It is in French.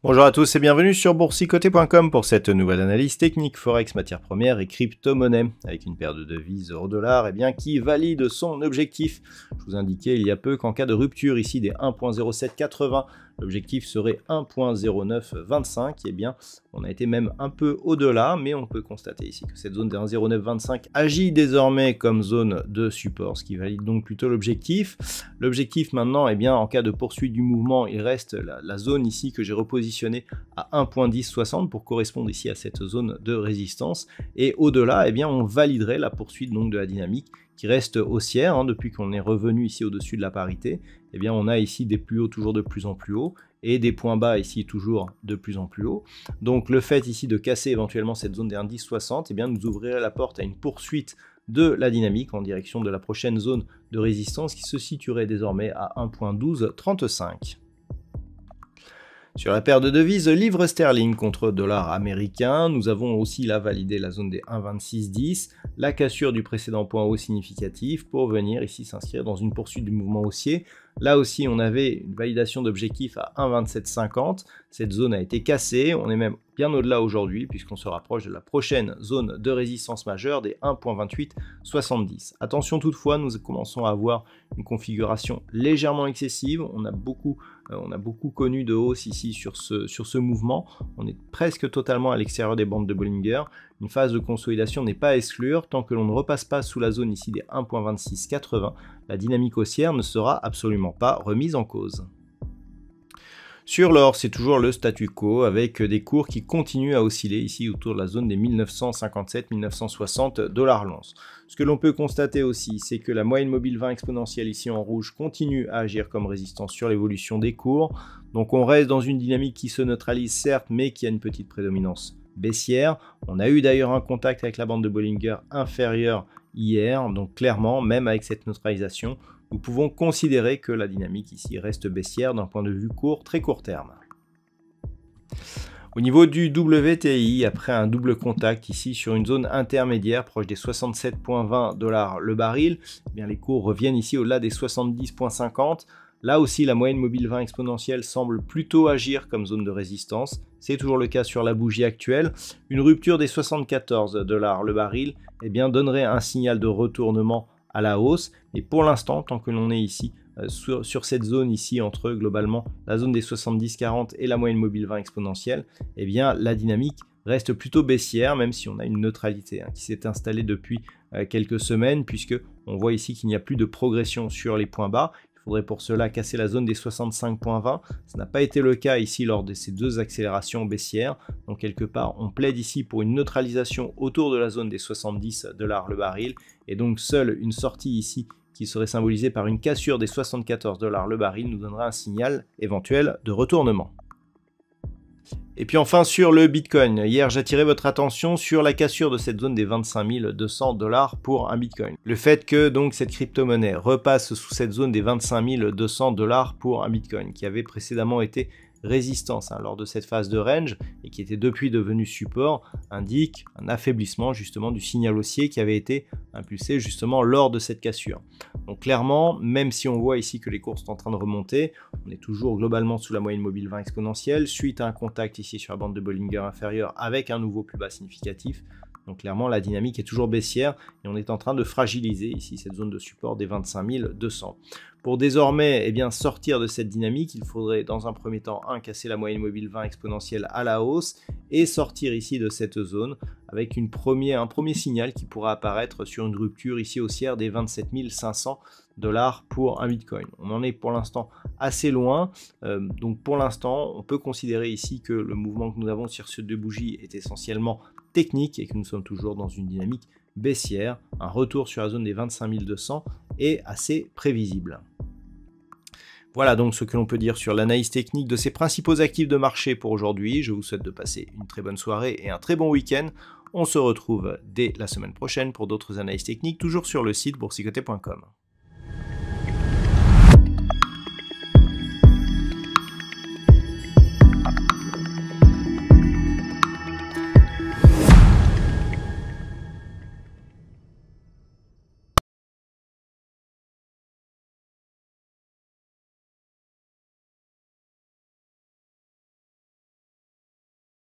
Bonjour à tous et bienvenue sur boursicoté.com pour cette nouvelle analyse technique forex, matières premières et crypto-monnaie avec une paire de devises euro-dollar qui valide son objectif. Je vous indiquais il y a peu qu'en cas de rupture ici des 1.0780, l'objectif serait 1.0925. Eh bien, on a été même un peu au-delà, mais on peut constater ici que cette zone des 1.0925 agit désormais comme zone de support, ce qui valide donc plutôt l'objectif. L'objectif maintenant, eh bien, en cas de poursuite du mouvement, il reste la zone ici que j'ai repositionnée à 1.1060 pour correspondre ici à cette zone de résistance. Et au-delà, eh bien, on validerait la poursuite donc de la dynamique qui reste haussière depuis qu'on est revenu ici au-dessus de la parité. Eh bien, on a ici des plus hauts toujours de plus en plus haut et des points bas ici toujours de plus en plus haut. Donc le fait ici de casser éventuellement cette zone des 1.1060, eh bien, nous ouvrirait la porte à une poursuite de la dynamique en direction de la prochaine zone de résistance qui se situerait désormais à 1.1235. Sur la paire de devises livre sterling contre dollar américain, nous avons aussi là validé la zone des 1.2610, la cassure du précédent point haut significatif pour venir ici s'inscrire dans une poursuite du mouvement haussier. Là aussi, on avait une validation d'objectif à 1.2750. Cette zone a été cassée. On est même bien au-delà aujourd'hui puisqu'on se rapproche de la prochaine zone de résistance majeure des 1.2870. Attention toutefois, nous commençons à avoir une configuration légèrement excessive. On a beaucoup connu de hausse ici sur ce mouvement. On est presque totalement à l'extérieur des bandes de Bollinger. Une phase de consolidation n'est pas à exclure tant que l'on ne repasse pas sous la zone ici des 1.2680. La dynamique haussière ne sera absolument pas remise en cause. Sur l'or, c'est toujours le statu quo avec des cours qui continuent à osciller ici autour de la zone des 1957-1960 $ l'once. Ce que l'on peut constater aussi, c'est que la moyenne mobile 20 exponentielle ici en rouge continue à agir comme résistance sur l'évolution des cours. Donc on reste dans une dynamique qui se neutralise certes, mais qui a une petite prédominance baissière. On a eu d'ailleurs un contact avec la bande de Bollinger inférieure hier, donc clairement, même avec cette neutralisation, nous pouvons considérer que la dynamique ici reste baissière d'un point de vue très court terme. Au niveau du WTI, après un double contact ici sur une zone intermédiaire proche des 67,20 $ le baril, eh bien les cours reviennent ici au-delà des 70,50. Là aussi, la moyenne mobile 20 exponentielle semble plutôt agir comme zone de résistance. C'est toujours le cas sur la bougie actuelle. Une rupture des 74 $ le baril eh bien, donnerait un signal de retournement à la hausse. Et pour l'instant, tant que l'on est ici sur cette zone ici entre globalement la zone des 70-40 et la moyenne mobile 20 exponentielle, eh bien, la dynamique reste plutôt baissière, même si on a une neutralité qui s'est installée depuis quelques semaines, puisque on voit ici qu'il n'y a plus de progression sur les points bas. Il faudrait pour cela casser la zone des 65,20. Ça n'a pas été le cas ici lors de ces deux accélérations baissières. Donc quelque part, on plaide ici pour une neutralisation autour de la zone des 70 $ le baril. Et donc seule une sortie ici qui serait symbolisée par une cassure des 74 $ le baril nous donnera un signal éventuel de retournement. Et puis enfin sur le Bitcoin, hier j'attirais votre attention sur la cassure de cette zone des 25 200 $ pour un Bitcoin. Le fait que donc cette crypto-monnaie repasse sous cette zone des 25 200 $ pour un Bitcoin qui avait précédemment été résistance lors de cette phase de range et qui était depuis devenu support indique un affaiblissement justement du signal haussier qui avait été impulsé justement lors de cette cassure. Donc clairement, même si on voit ici que les cours sont en train de remonter, on est toujours globalement sous la moyenne mobile 20 exponentielle suite à un contact ici sur la bande de Bollinger inférieure avec un nouveau plus bas significatif. Donc clairement, la dynamique est toujours baissière et on est en train de fragiliser ici cette zone de support des 25 200. Pour désormais sortir de cette dynamique, il faudrait dans un premier temps casser la moyenne mobile 20 exponentielle à la hausse et sortir ici de cette zone avec un premier signal qui pourra apparaître sur une rupture ici haussière des 27 500 $ pour un Bitcoin. On en est pour l'instant assez loin, donc pour l'instant on peut considérer ici que le mouvement que nous avons sur ces deux bougies est essentiellement technique et que nous sommes toujours dans une dynamique baissière. Un retour sur la zone des 25 200 est assez prévisible. Voilà donc ce que l'on peut dire sur l'analyse technique de ces principaux actifs de marché pour aujourd'hui. Je vous souhaite de passer une très bonne soirée et un très bon week-end. On se retrouve dès la semaine prochaine pour d'autres analyses techniques, toujours sur le site boursicoté.com.